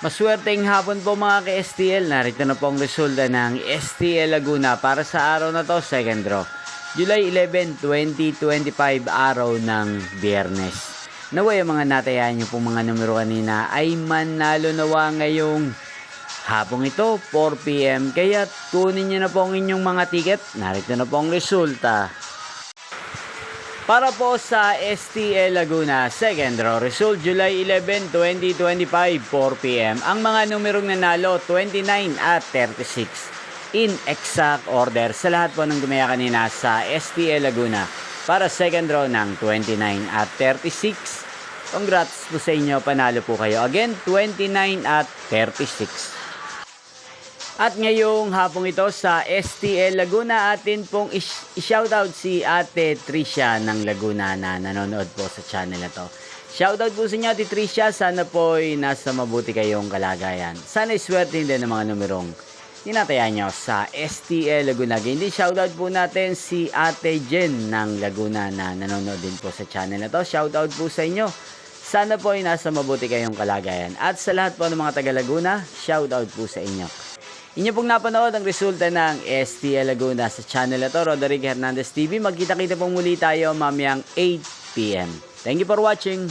Maswerteng hapon po mga ka-STL. Narito na po ang resulta ng STL Laguna para sa araw na to, second draw. July 11, 2025, araw ng Biyernes. Naway ang mga natayan nyo pong mga numero kanina ay manalo nawa ngayong hapong ito, 4 PM. Kaya kunin nyo na po ang inyong mga ticket. Narito na po ang resulta. Para po sa STL Laguna, second draw result, July 11, 2025, 4 PM. Ang mga numerong nanalo, 29 at 36. In exact order sa lahat po ng gumaya kanina sa STL Laguna. Para second draw ng 29 at 36. Congrats po sa inyo, panalo po kayo. Again, 29 at 36. At ngayong hapong ito sa STL Laguna, atin pong i-shoutout si Ate Tricia ng Laguna na nanonood po sa channel na to. Shoutout po sa inyo, Ate Tricia. Sana po'y nasa mabuti kayong kalagayan. Sana iswerte din ng mga numerong tinataya nyo sa STL Laguna. Hindi shoutout po natin si Ate Jen ng Laguna na nanonood din po sa channel na to. Shoutout po sa inyo. Sana po'y nasa mabuti kayong kalagayan. At sa lahat po ng mga taga Laguna, shoutout po sa inyo. Inyo pong napanood ang resulta ng STL Laguna sa channel na to, Roderick Hernandez TV. Magkita-kita pong muli tayo mamayang 8 PM. Thank you for watching.